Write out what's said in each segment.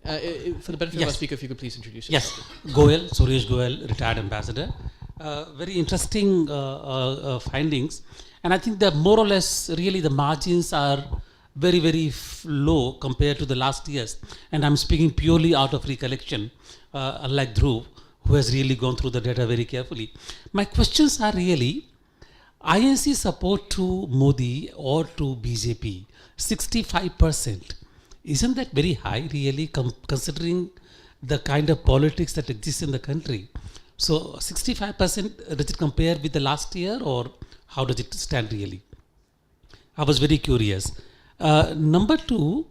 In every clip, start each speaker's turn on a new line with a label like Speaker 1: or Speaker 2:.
Speaker 1: And for the benefit of our speaker, if you could please introduce yourself.
Speaker 2: Yes, Goel, Suresh Goel, retired ambassador. Very interesting findings. And I think that more or less, really, the margins are very, very low compared to the last years. And I'm speaking purely out of recollection, unlike Dhruv, who has really gone through the data very carefully. My questions are really, INC support to Modi or to BJP, 65%. Isn't that very high, really, considering the kind of politics that exists in the country? So 65%, does it compare with the last year, or how does it stand really? I was very curious. Number two,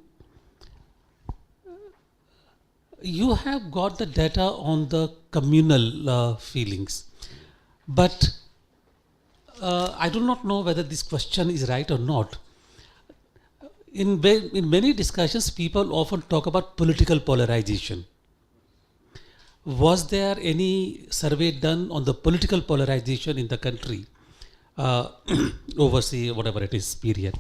Speaker 2: you have got the data on the communal feelings, but I do not know whether this question is right or not. In many discussions, people often talk about political polarization. Was there any survey done on the political polarization in the country over, say, whatever it is, period?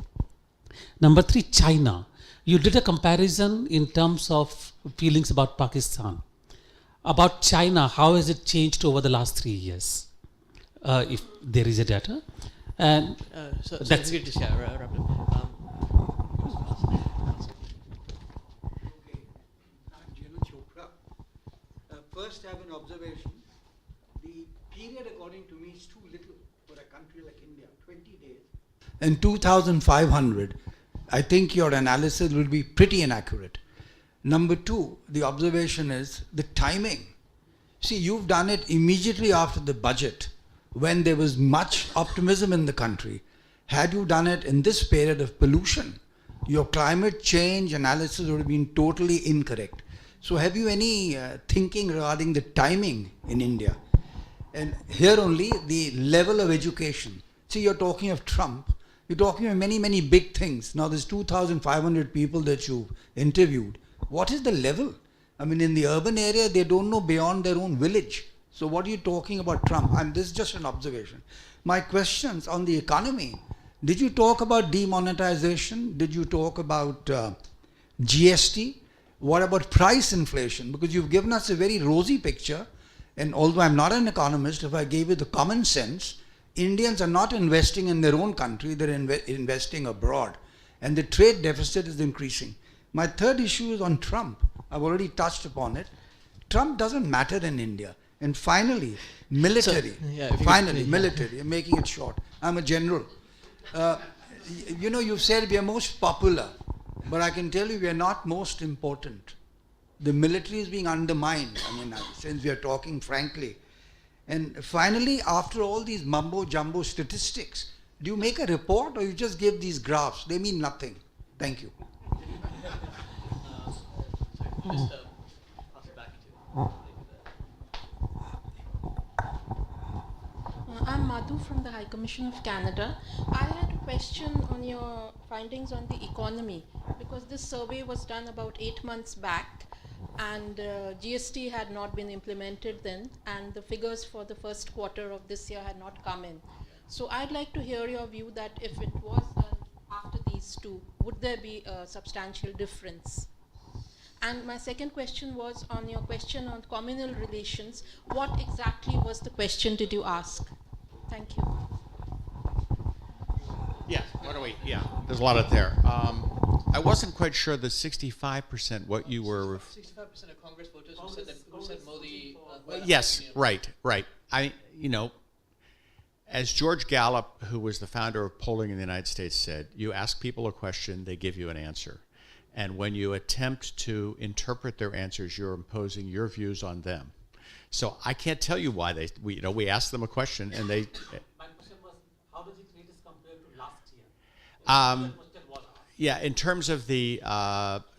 Speaker 2: Number three, China. You did a comparison in terms of feelings about Pakistan. About China, how has it changed over the last 3 years? If there is a data. And
Speaker 1: so
Speaker 2: that's
Speaker 1: if you could just wrap it up.
Speaker 3: First, I have an observation. The period, according to me, is too little for a country like India, 20 days. And 2,500, I think your analysis will be pretty inaccurate. Number two, the observation is the timing. See, you've done it immediately after the budget, when there was much optimism in the country. Had you done it in this period of pollution, your climate change analysis would have been totally incorrect. So have you any thinking regarding the timing in India? And here only the level of education. See, you're talking of Trump. You're talking of many, many big things. Now there's 2,500 people that you've interviewed. What is the level? I mean, in the urban area, they don't know beyond their own village. So what are you talking about Trump? And this is just an observation. My questions on the economy. Did you talk about demonetization? Did you talk about GST? What about price inflation? Because you've given us a very rosy picture, and although I'm not an economist, if I gave you the common sense, Indians are not investing in their own country, they're investing abroad. And the trade deficit is increasing. My third issue is on Trump. I've already touched upon it. Trump doesn't matter in India. And finally, military. Military. I'm making it short. I'm a general. You know, you've said we are most popular. But I can tell you we are not most important. The military is being undermined, I mean, since we are talking frankly. And finally, after all these mumbo-jumbo statistics, do you make a report or you just give these graphs? They mean nothing. Thank you.
Speaker 1: Just pass it back to
Speaker 4: I'm Madhu from the High Commission of Canada. I had a question on your findings on the economy, because this survey was done about 8 months back, and GST had not been implemented then, and the figures for the first quarter of this year had not come in. So I'd like to hear your view that if it was done after these two, would there be a substantial difference? And my second question was on your question on communal relations. What exactly was the question did you ask? Thank you.
Speaker 5: Yeah, why don't we, there's a lot of there. I wasn't quite sure the 65%, what you were...
Speaker 1: 65% of Congress voters who said Modi...
Speaker 5: yes, right. As George Gallup, who was the founder of polling in the United States, said, you ask people a question, they give you an answer. And when you attempt to interpret their answers, you're imposing your views on them. So I can't tell you why we asked them a question and they...
Speaker 2: My question was, how does it rate as compared to last year?
Speaker 5: Yeah, in terms of the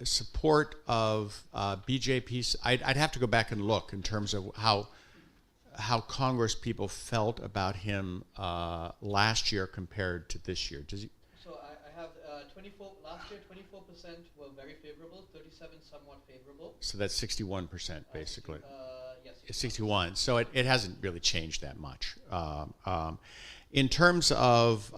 Speaker 5: support of BJP, I'd have to go back and look in terms of how Congress people felt about him last year compared to this year. Does he?
Speaker 1: So I have 24 last year. 24% were very favorable, 37 somewhat favorable.
Speaker 5: So that's 61% basically.
Speaker 1: Yes.
Speaker 5: 61. So it hasn't really changed that much. In terms of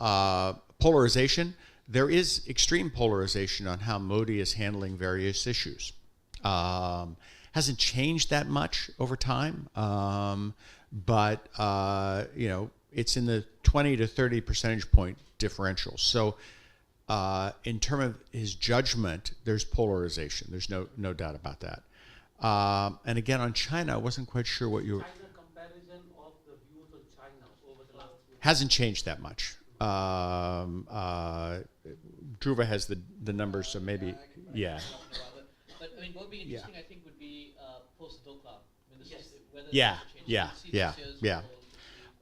Speaker 5: polarization, there is extreme polarization on how Modi is handling various issues. Hasn't changed that much over time, but it's in the 20 to 30 percentage point differential. So in terms of his judgment, there's polarization. There's no doubt about that. And again, on China, I wasn't quite sure what you were...
Speaker 2: China comparison of the views on China over the last few
Speaker 5: Hasn't changed that much. Dhruva has the numbers, so maybe, yeah.
Speaker 1: But I mean, what would be interesting, I think, would be post-Doklam. I mean, this is whether
Speaker 5: Yeah,
Speaker 1: this will change.
Speaker 5: yeah,
Speaker 1: We'll see
Speaker 5: yeah,
Speaker 1: this year's
Speaker 5: yeah.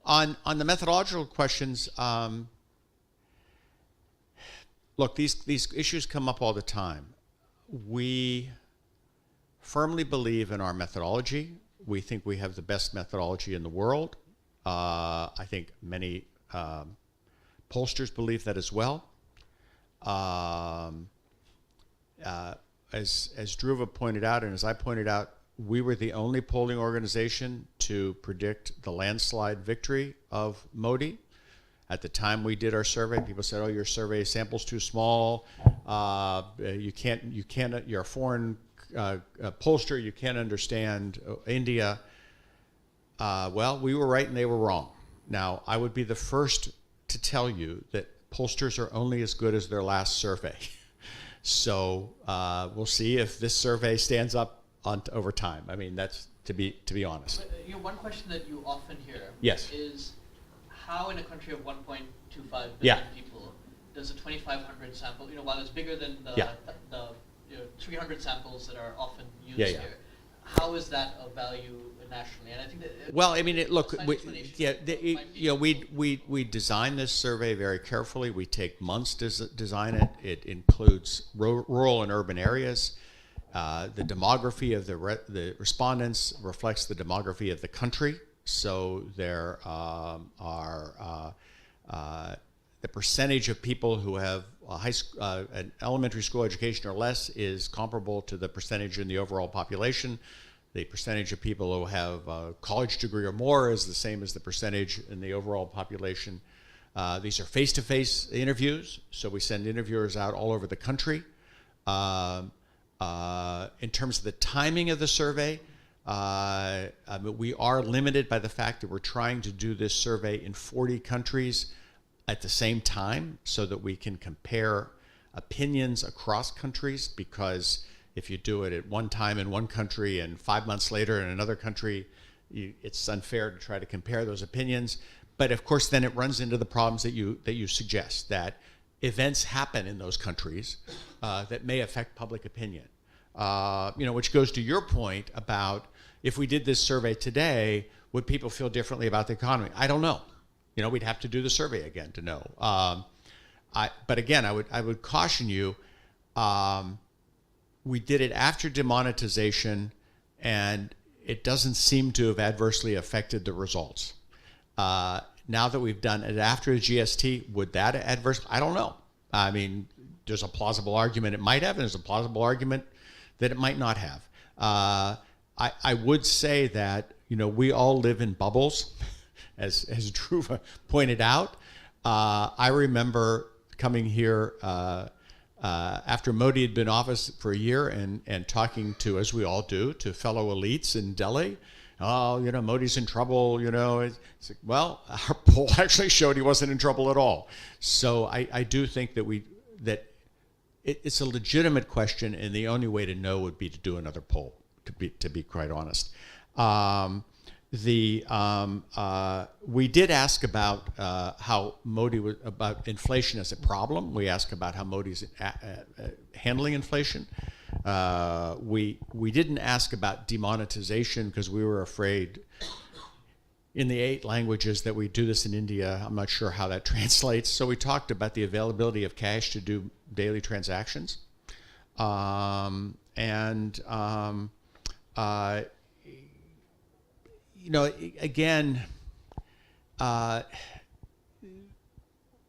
Speaker 1: poll.
Speaker 5: On the methodological questions, look, these issues come up all the time. We firmly believe in our methodology. We think we have the best methodology in the world. I think many pollsters believe that as well. As Dhruva pointed out, and as I pointed out, we were the only polling organization to predict the landslide victory of Modi. At the time we did our survey, people said, "Oh, your survey sample's too small. You're a foreign pollster. You can't understand India." Well, we were right and they were wrong. Now, I would be the first to tell you that pollsters are only as good as their last survey. So we'll see if this survey stands up over time. I mean, that's to be honest.
Speaker 1: But, one question that you often hear
Speaker 5: Yes.
Speaker 1: is how in a country of 1.25 billion
Speaker 5: Yeah.
Speaker 1: people does a 2,500 sample, while it's bigger than the,
Speaker 5: Yeah.
Speaker 1: the 300 samples that are often used
Speaker 5: Yeah, yeah.
Speaker 1: here, how is that of value nationally? And I think that
Speaker 5: Well, I mean, look,
Speaker 1: science
Speaker 5: we,
Speaker 1: explanation
Speaker 5: yeah,
Speaker 1: might be
Speaker 5: we designed this survey very carefully. We take months to design it. It includes rural and urban areas. The demography of the respondents reflects the demography of the country. So there are the percentage of people who have an elementary school education or less is comparable to the percentage in the overall population. The percentage of people who have a college degree or more is the same as the percentage in the overall population. These are face-to-face interviews, so we send interviewers out all over the country. In terms of the timing of the survey, we are limited by the fact that we're trying to do this survey in 40 countries at the same time so that we can compare opinions across countries, because if you do it at one time in one country and 5 months later in another country, it's unfair to try to compare those opinions. But of course, then it runs into the problems that you suggest, that events happen in those countries that may affect public opinion. Which goes to your point about if we did this survey today, would people feel differently about the economy? I don't know. We'd have to do the survey again to know. But again, I would caution you. We did it after demonetization, and it doesn't seem to have adversely affected the results. Now that we've done it after the GST, would that adverse? I don't know. I mean, there's a plausible argument it might have, and there's a plausible argument that it might not have. I would say that we all live in bubbles, as Dhruva pointed out. I remember coming here after Modi had been in office for a year and talking to, as we all do, to fellow elites in Delhi. Oh, Modi's in trouble, It's like, well, our poll actually showed he wasn't in trouble at all. So I do think that it's a legitimate question, and the only way to know would be to do another poll, to be quite honest. We did ask about how Modi was, about inflation as a problem. We asked about how Modi's handling inflation. We didn't ask about demonetization because we were afraid in the 8 languages that we do this in India. I'm not sure how that translates. So we talked about the availability of cash to do daily transactions. Again,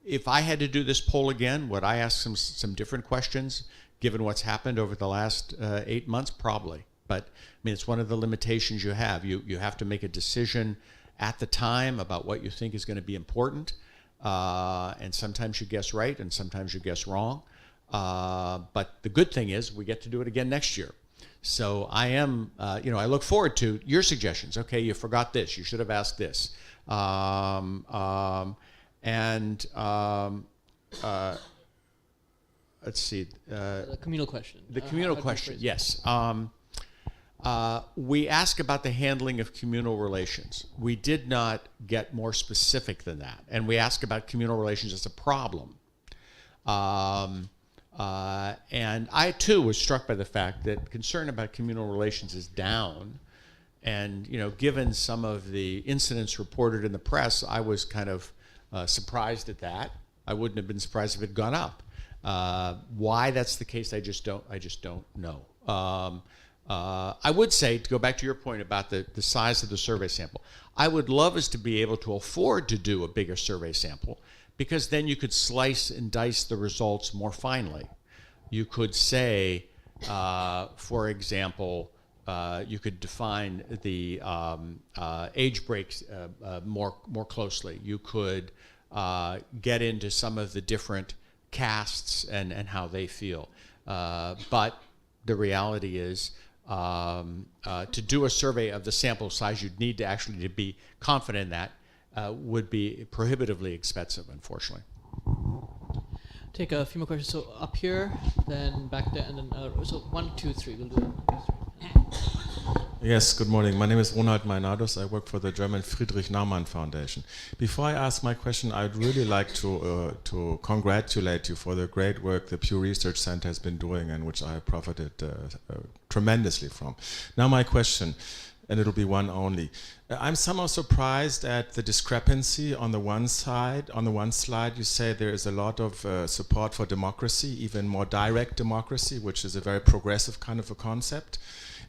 Speaker 5: if I had to do this poll again, would I ask some different questions given what's happened over the last 8 months? Probably. But I mean, it's one of the limitations you have. You have to make a decision at the time about what you think is going to be important. And sometimes you guess right and sometimes you guess wrong. But the good thing is we get to do it again next year. So I am, I look forward to your suggestions. Okay, you forgot this. You should have asked this. Let's see.
Speaker 1: The communal question.
Speaker 5: The communal question, yes. We ask about the handling of communal relations. We did not get more specific than that. And we ask about communal relations as a problem. And I, too, was struck by the fact that concern about communal relations is down. And, given some of the incidents reported in the press, I was kind of surprised at that. I wouldn't have been surprised if it had gone up. Why that's the case, I just don't know. I would say, to go back to your point about the size of the survey sample, I would love us to be able to afford to do a bigger survey sample, because then you could slice and dice the results more finely. You could say, for example, you could define the age breaks more closely. You could get into some of the different castes and how they feel. But the reality is, to do a survey of the sample size you'd need to actually be confident in that would be prohibitively expensive, unfortunately.
Speaker 1: Take a few more questions. So up here, then back there, and then so 1, 2, 3. We'll do it.
Speaker 6: Yes, good morning. My name is Ronald Meinados. I work for the German Friedrich Naumann Foundation. Before I ask my question, I'd really like to congratulate you for the great work the Pew Research Center has been doing, and which I have profited tremendously from. Now my question, and it'll be one only. I'm somehow surprised at the discrepancy on the one side. On the one slide, you say there is a lot of support for democracy, even more direct democracy, which is a very progressive kind of a concept.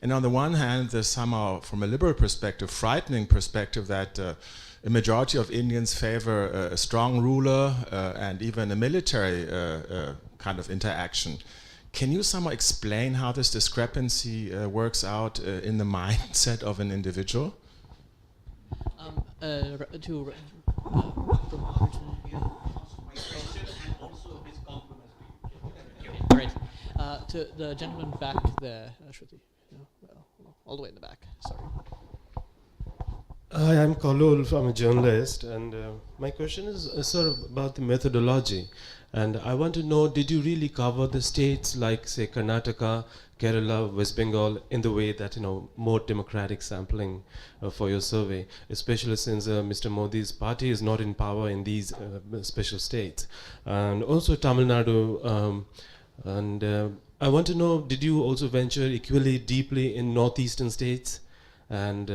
Speaker 6: And on the one hand, there's somehow, from a liberal perspective, frightening perspective that a majority of Indians favor a strong ruler and even a military kind of interaction. Can you somehow explain how this discrepancy works out in the mindset of an individual?
Speaker 1: All right. To the gentleman back there, Shruti. All the way in the back. Sorry.
Speaker 7: Hi, I'm Kalul. I'm a journalist, and my question is sort of about the methodology. And I want to know, did you really cover the states like, say, Karnataka, Kerala, West Bengal in the way that, more democratic sampling for your survey, especially since Mr. Modi's party is not in power in these special states. And also Tamil Nadu, I want to know, did you also venture equally deeply in northeastern states and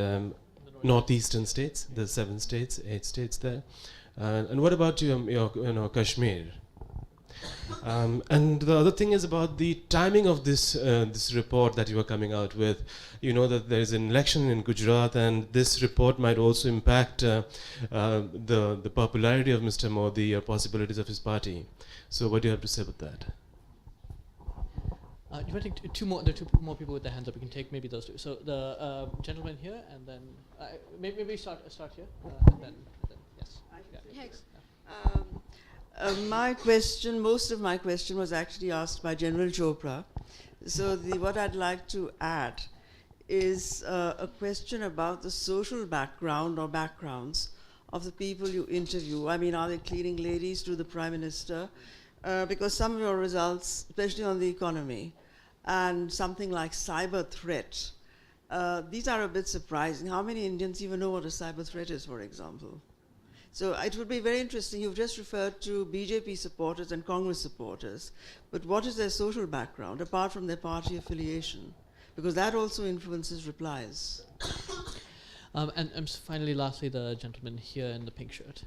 Speaker 7: northeastern states, the 7 states, 8 states there? And what about your Kashmir? And the other thing is about the timing of this this report that you are coming out with. You know that there is an election in Gujarat, and this report might also impact the popularity of Mr. Modi or possibilities of his party. So what do you have to say about that?
Speaker 1: Do you want to take two more? There are 2 more people with their hands up. We can take maybe those 2. So the gentleman here, and then maybe start here, and then yes.
Speaker 8: Yeah. Most of my question was actually asked by General Chopra. So what I'd like to add is a question about the social background or backgrounds of the people you interview. I mean, are they cleaning ladies to the Prime Minister? Because some of your results, especially on the economy, and something like cyber threat, these are a bit surprising. How many Indians even know what a cyber threat is, for example? So it would be very interesting. You've just referred to BJP supporters and Congress supporters, but what is their social background, apart from their party affiliation? Because that also influences replies.
Speaker 1: And finally, lastly, the gentleman here in the pink shirt.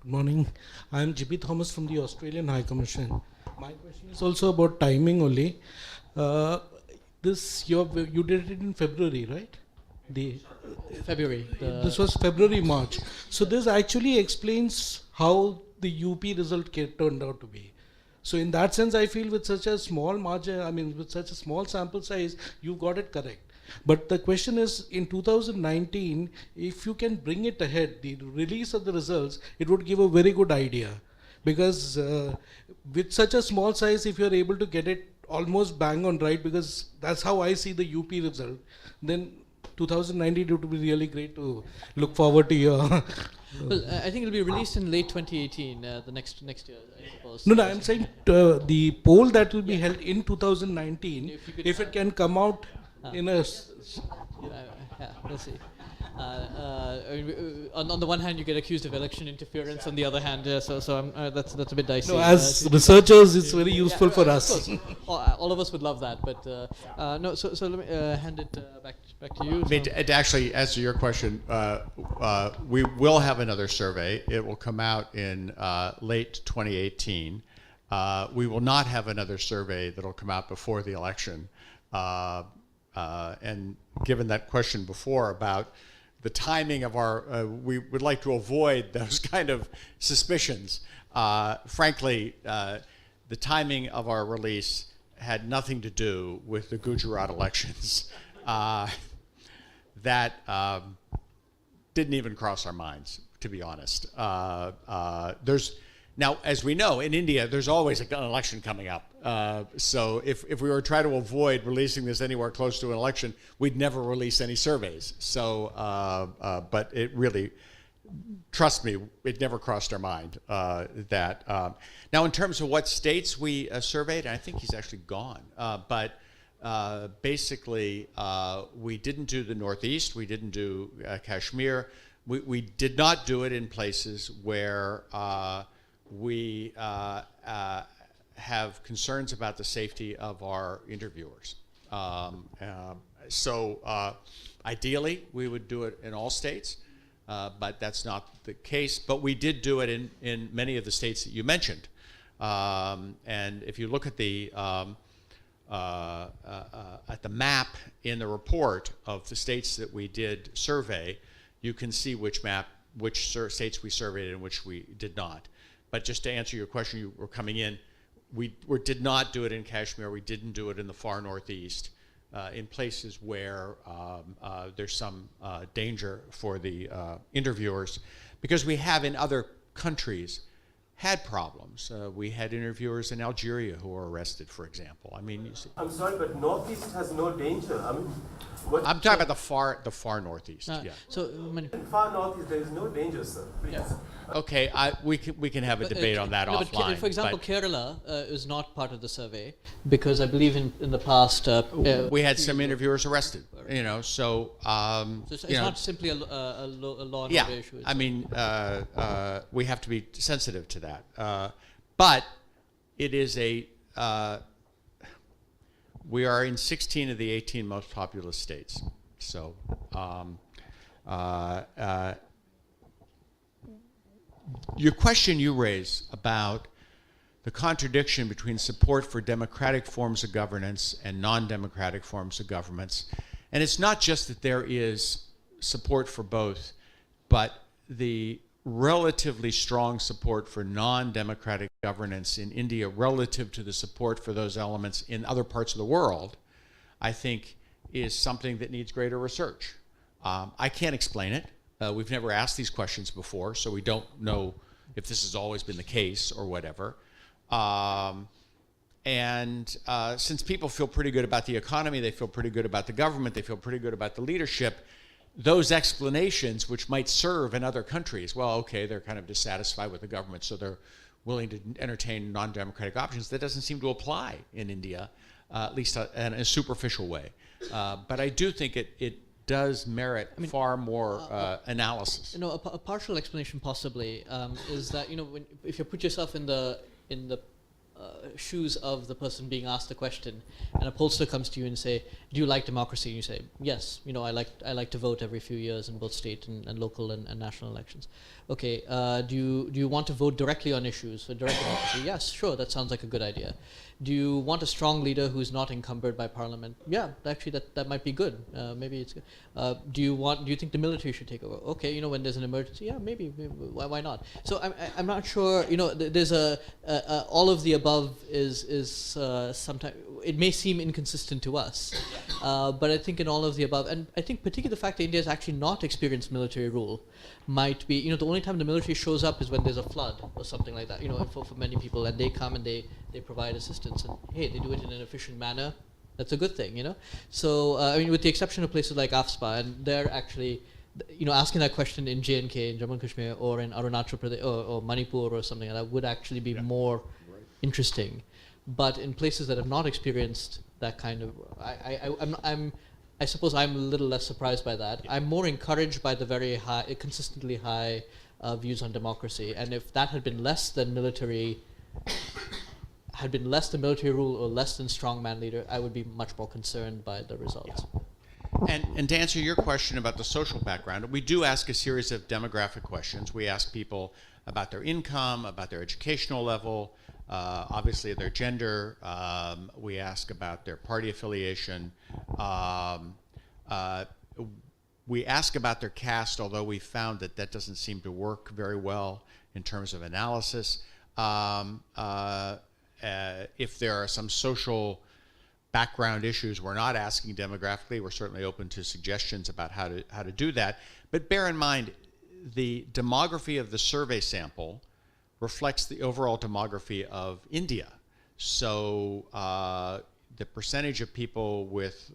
Speaker 9: Good morning. I am J.P. Thomas from the Australian High Commission. My question is also about timing only. You did it in February, right?
Speaker 1: February.
Speaker 9: This was February, March. So this actually explains how the UP result turned out to be. So in that sense, I feel with such a small margin, with such a small sample size, you got it correct. But the question is, in 2019, if you can bring it ahead, the release of the results, it would give a very good idea. Because with such a small size, if you're able to get it almost bang on right, because that's how I see the UP result, then 2019 it would be really great to look forward to your...
Speaker 1: Well, I think it'll be released in late 2018, the next year, I suppose.
Speaker 9: No, I'm saying the poll that will be held in 2019, if it can come out in a...
Speaker 1: Yeah, we'll see. On the one hand, you get accused of election interference. On the other hand, that's a bit dicey.
Speaker 9: No, as researchers, it's very useful for us.
Speaker 1: Of course. All of us would love that, but no. So let me hand it back to you.
Speaker 5: I mean, to actually answer your question, we will have another survey. It will come out in late 2018. We will not have another survey that will come out before the election. And given that question before about the timing of our, we would like to avoid those kind of suspicions. Frankly, the timing of our release had nothing to do with the Gujarat elections. That didn't even cross our minds, to be honest. Now, as we know, in India, there's always an election coming up. So if we were trying to avoid releasing this anywhere close to an election, we'd never release any surveys. So, but it really, trust me, it never crossed our mind that. Now, in terms of what states we surveyed, I think he's actually gone. But basically, we didn't do the Northeast. We didn't do Kashmir. We did not do it in places where we have concerns about the safety of our interviewers. So ideally, we would do it in all states, but that's not the case. But we did do it in many of the states that you mentioned. And if you look at the map in the report of the states that we did survey, you can see which states we surveyed and which we did not. But just to answer your question, you were coming in, we did not do it in Kashmir. We didn't do it in the far Northeast, in places where there's some danger for the interviewers, because we have in other countries had problems. We had interviewers in Algeria who were arrested, for example. I mean, you see.
Speaker 7: I'm sorry, but Northeast has no danger. I mean,
Speaker 5: I'm talking about the far Northeast. Yeah.
Speaker 1: So
Speaker 7: in far Northeast, there is no danger, sir. Please.
Speaker 1: Yeah.
Speaker 5: Okay, we can have a debate on that offline.
Speaker 1: For example, Kerala is not part of the survey because I believe in the past
Speaker 5: we had some interviewers arrested. You know, so
Speaker 1: it's not simply a law and order issue.
Speaker 5: I mean, we have to be sensitive to that. But it is we are in 16 of the 18 most populous states. So your question you raise about the contradiction between support for democratic forms of governance and non-democratic forms of governments, and it's not just that there is support for both, but the relatively strong support for non-democratic governance in India relative to the support for those elements in other parts of the world, I think is something that needs greater research. I can't explain it. We've never asked these questions before, so we don't know if this has always been the case or whatever. Since people feel pretty good about the economy, they feel pretty good about the government, they feel pretty good about the leadership, those explanations which might serve in other countries, well, okay, they're kind of dissatisfied with the government, so they're willing to entertain non-democratic options. That doesn't seem to apply in India, at least in a superficial way. But I do think it does merit far more analysis.
Speaker 1: You know, a partial explanation possibly is that, you know, if you put yourself in the shoes of the person being asked the question, and a pollster comes to you and say, "Do you like democracy?" and you say, "Yes, you know, I like to vote every few years in both state and local and national elections." Okay, do you want to vote directly on issues for direct democracy? Yes, sure, that sounds like a good idea. Do you want a strong leader who's not encumbered by parliament? Yeah, actually that might be good. Maybe it's good. Do you think the military should take over? Okay, you know, when there's an emergency, yeah, maybe why not? So I'm not sure. You know, there's all of the above above is sometimes, it may seem inconsistent to us, but I think in all of the above, and I think particularly the fact that India has actually not experienced military rule might be, the only time the military shows up is when there's a flood or something like that, for many people, and they come and they provide assistance, and hey, they do it in an efficient manner. That's a good thing, So, with the exception of places like AFSPA, and they're actually, asking that question in J&K, in Jammu and Kashmir, or in Arunachal Pradesh, or Manipur, or something like that, would actually be more interesting. But in places that have not experienced that kind of, I suppose I'm a little less surprised by that. I'm more encouraged by the very high, consistently high views on democracy. And if that had been less than military rule or less than strongman leader, I would be much more concerned by the results.
Speaker 5: Yeah. And to answer your question about the social background, we do ask a series of demographic questions. We ask people about their income, about their educational level, obviously their gender. We ask about their party affiliation. We ask about their caste, although we found that doesn't seem to work very well in terms of analysis. If there are some social background issues we're not asking demographically, we're certainly open to suggestions about how to do that. But bear in mind, the demography of the survey sample reflects the overall demography of India. So the percentage of people with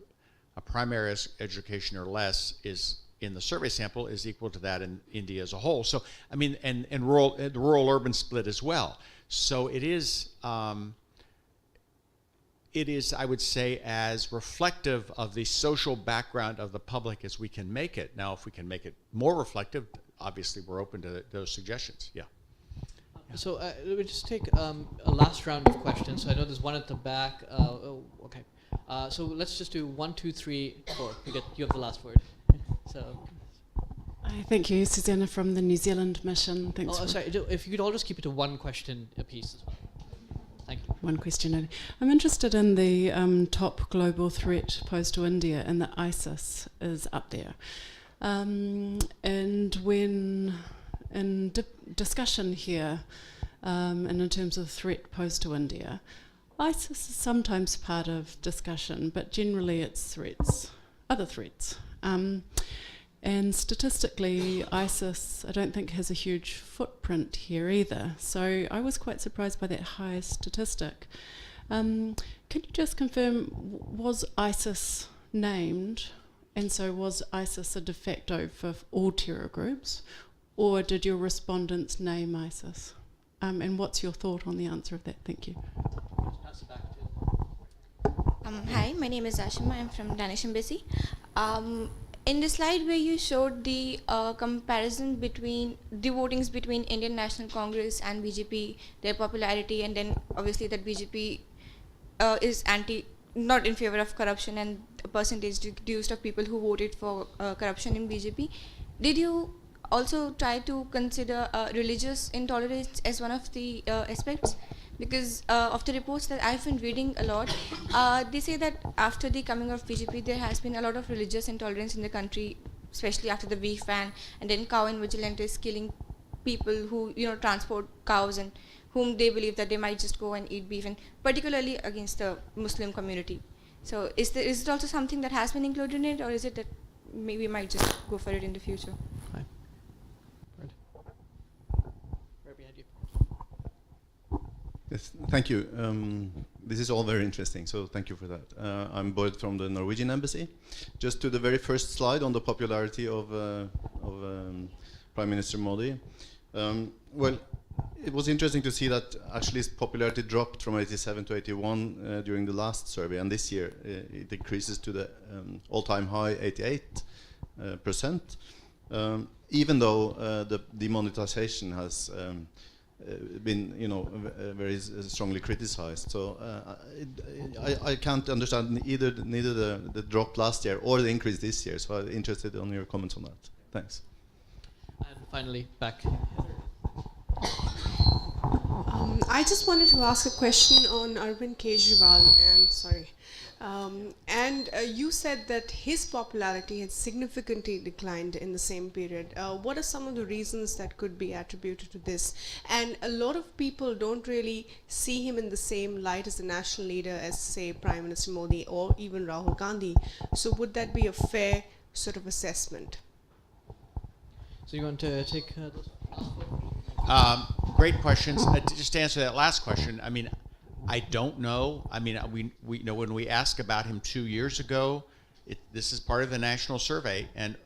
Speaker 5: a primary education or less is in the survey sample is equal to that in India as a whole. So and the rural-urban split as well. So it is, I would say, as reflective of the social background of the public as we can make it. Now, if we can make it more reflective, obviously we're open to those suggestions. Yeah.
Speaker 1: So let me just take a last round of questions. So I know there's one at the back. Okay. So let's just do 1, 2, 3, 4. You have the last word. So.
Speaker 10: Thank you, Susanna from the New Zealand Mission. Thanks.
Speaker 1: Sorry. If you could all just keep it to one question apiece as well. Thank you.
Speaker 10: One question only. I'm interested in the top global threat posed to India, and that ISIS is up there. And when in discussion here, and in terms of threat posed to India, ISIS is sometimes part of discussion, but generally it's other threats. And statistically, ISIS, I don't think, has a huge footprint here either. So I was quite surprised by that high statistic. Can you just confirm, was ISIS named, and so was ISIS a de facto for all terror groups, or did your respondents name ISIS? And what's your thought on the answer of that? Thank you.
Speaker 11: Hi, my name is Ashima. I'm from Danish Embassy. In the slide where you showed the comparison between the votings between Indian National Congress and BJP, their popularity, and then obviously that BJP is not in favor of corruption, and a percentage reduced of people who voted for corruption in BJP. Did you also try to consider religious intolerance as one of the aspects? Because of the reports that I've been reading a lot, they say that after the coming of BJP, there has been a lot of religious intolerance in the country, especially after the beef ban, and then cow and vigilantes killing people who transport cows and whom they believe that they might just go and eat beef, and particularly against the Muslim community. So is it also something that has been included in it, or is it that maybe we might just go for it in the future?
Speaker 1: Right. Right behind you.
Speaker 12: Yes, thank you. This is all very interesting, so thank you for that. I'm Boyd from the Norwegian Embassy. Just to the very first slide on the popularity of Prime Minister Modi. Well, it was interesting to see that actually his popularity dropped from 87 to 81 during the last survey, and this year it increases to the all-time high 88%, even though the demonetization has been, very strongly criticized. So I can't understand neither the drop last year or the increase this year. So I'm interested on your comments on that. Thanks.
Speaker 1: And finally, back.
Speaker 13: I just wanted to ask a question on Arvind Kejriwal, and And you said that his popularity had significantly declined in the same period. What are some of the reasons that could be attributed to this? And a lot of people don't really see him in the same light as a national leader as, say, Prime Minister Modi or even Rahul Gandhi. So would that be a fair sort of assessment?
Speaker 1: So you want to take those?
Speaker 5: Great questions. Just to answer that last question, I mean, I don't know. I mean, we you know, when we asked about him 2 years ago, this is part of the national survey, and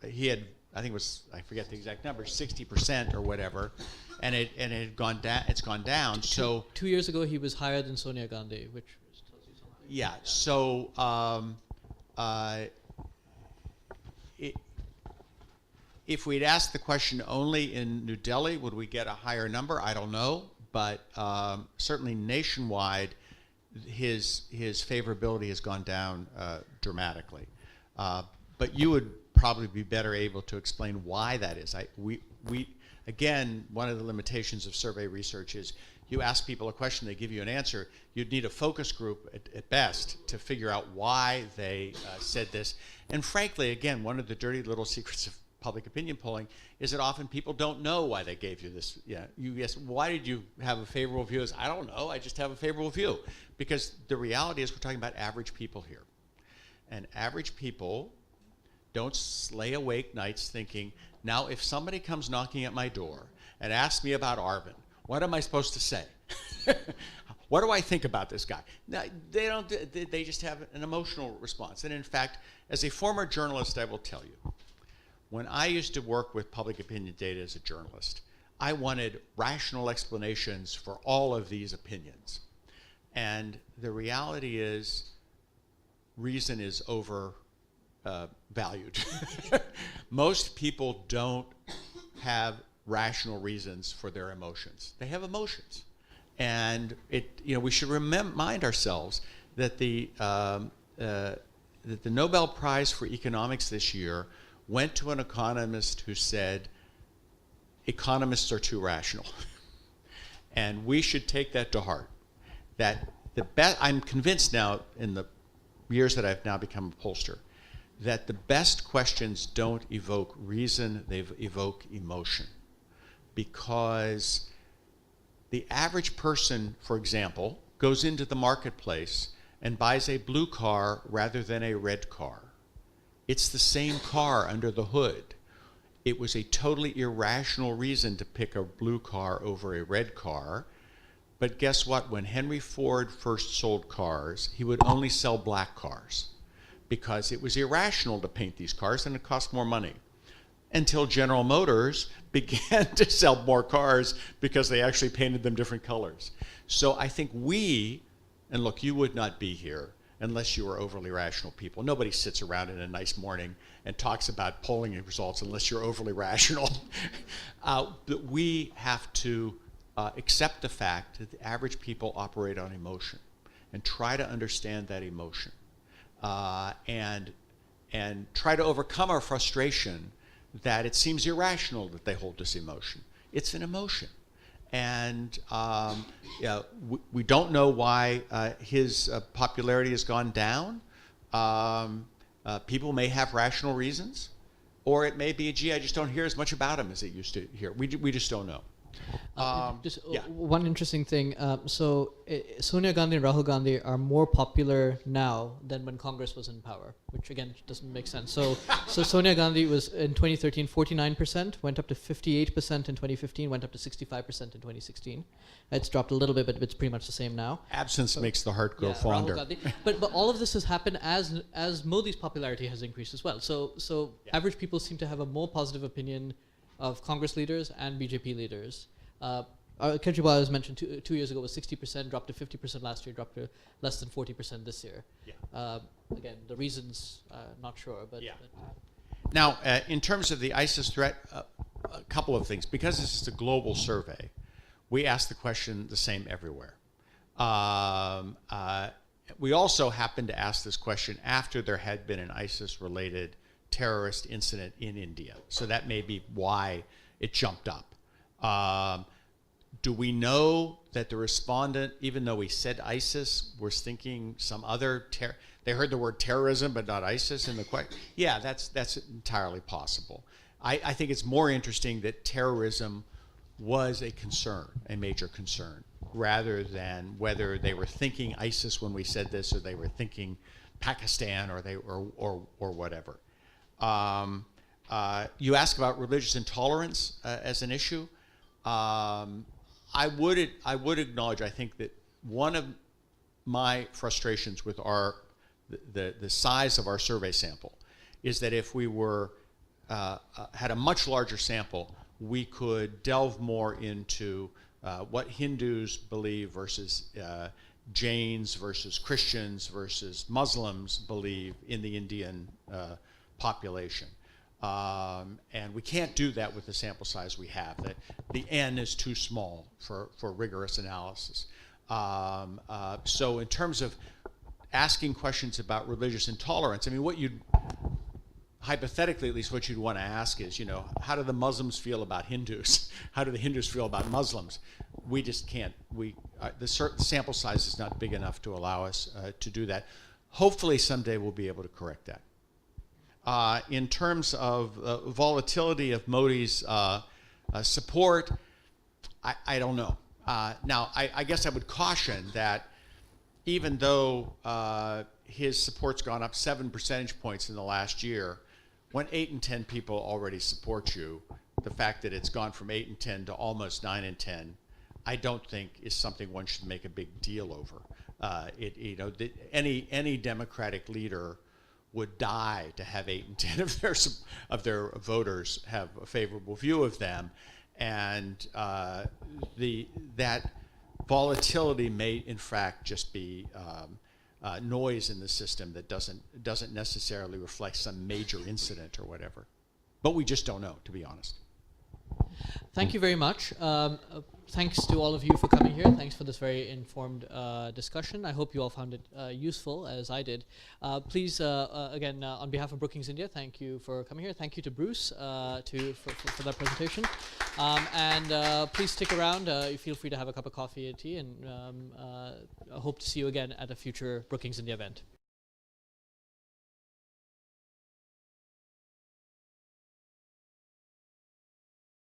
Speaker 5: he had, I think it was, I forget the exact number, 60% or whatever, and it had gone down. It's gone down. So
Speaker 1: 2 years ago, he was higher than Sonia Gandhi, which tells you something.
Speaker 5: yeah. So if we'd asked the question only in New Delhi, would we get a higher number? I don't know. But certainly nationwide, his favorability has gone down dramatically. But you would probably be better able to explain why that is. Again, one of the limitations of survey research is you ask people a question, they give you an answer. You'd need a focus group at best to figure out why they said this. And frankly, again, one of the dirty little secrets of public opinion polling is that often people don't know why they gave you this. Yeah, yes. Why did you have a favorable view? I don't know. I just have a favorable view, because the reality is we're talking about average people here, and average people don't lay awake nights thinking, now if somebody comes knocking at my door and asks me about Arvind, what am I supposed to say? What do I think about this guy? No, they don't. They just have an emotional response. And in fact, as a former journalist, I will tell you, when I used to work with public opinion data as a journalist, I wanted rational explanations for all of these opinions. And the reality is, reason is overvalued. Most people don't have rational reasons for their emotions. They have emotions. And we should remind ourselves that the Nobel Prize for Economics this year went to an economist who said, economists are too rational. And we should take that to heart. That I'm convinced now, in the years that I've now become a pollster, that the best questions don't evoke reason, they evoke emotion. Because the average person, for example, goes into the marketplace and buys a blue car rather than a red car. It's the same car under the hood. It was a totally irrational reason to pick a blue car over a red car. But guess what? When Henry Ford first sold cars, he would only sell black cars because it was irrational to paint these cars and it cost more money. Until General Motors began to sell more cars because they actually painted them different colors. So I think and look, you would not be here unless you are overly rational people. Nobody sits around in a nice morning and talks about polling results unless you're overly rational. But we have to accept the fact that the average people operate on emotion and try to understand that emotion and try to overcome our frustration that it seems irrational that they hold this emotion. It's an emotion. And we don't know why his popularity has gone down. People may have rational reasons, or it may be, gee, I just don't hear as much about him as it used to hear. We just don't know.
Speaker 1: One interesting thing. Sonia Gandhi and Rahul Gandhi are more popular now than when Congress was in power, which again doesn't make sense. So Sonia Gandhi was in 2013 49%, went up to 58% in 2015, went up to 65% in 2016. It's dropped a little bit, but it's pretty much the same now.
Speaker 5: Absence makes the heart grow fonder.
Speaker 1: But all of this has happened as Modi's popularity has increased as well. So average people seem to have a more positive opinion of Congress leaders and BJP leaders. Kejriwal, as mentioned, 2 years ago was 60%, dropped to 50% last year, dropped to less than 40% this year. Yeah. Again, the reasons, not sure. But
Speaker 5: now, in terms of the ISIS threat, a couple of things. Because this is a global survey, we ask the question the same everywhere. We also happened to ask this question after there had been an ISIS-related terrorist incident in India. So that may be why it jumped up. Do we know that the respondent, even though he said ISIS, was thinking some other they heard the word terrorism but not ISIS in the question? Yeah, that's entirely possible. I think it's more interesting that terrorism was a concern, a major concern, rather than whether they were thinking ISIS when we said this, or they were thinking Pakistan, or whatever. You ask about religious intolerance as an issue. I would acknowledge, I think, that one of my frustrations with the size of our survey sample is that if we were had a much larger sample, we could delve more into what Hindus believe versus Jains versus Christians versus Muslims believe in the Indian population. And we can't do that with the sample size we have. The N is too small for rigorous analysis. So in terms of asking questions about religious intolerance, I mean, what you'd, hypothetically at least, what you'd want to ask is, how do the Muslims feel about Hindus? How do the Hindus feel about Muslims? We just can't. The sample size is not big enough to allow us to do that. Hopefully someday we'll be able to correct that. In terms of volatility of Modi's support, I don't know. Now, I guess I would caution that even though his support's gone up 7 percentage points in the last year, when 8 in 10 people already support you, the fact that it's gone from 8 in 10 to almost 9 in 10, I don't think is something one should make a big deal over. Any Democratic leader would die to have 8 in 10 of their voters have a favorable view of them, and that volatility may in fact just be noise in the system that doesn't necessarily reflect some major incident or whatever. But we just don't know, to be honest.
Speaker 1: Thank you very much. Thanks to all of you for coming here. Thanks for this very informed discussion. I hope you all found it useful, as I did. Please, again, on behalf of Brookings India, thank you for coming here. Thank you to Bruce for that presentation. And please stick around. Feel free to have a cup of coffee or tea, and I hope to see you again at a future Brookings India event.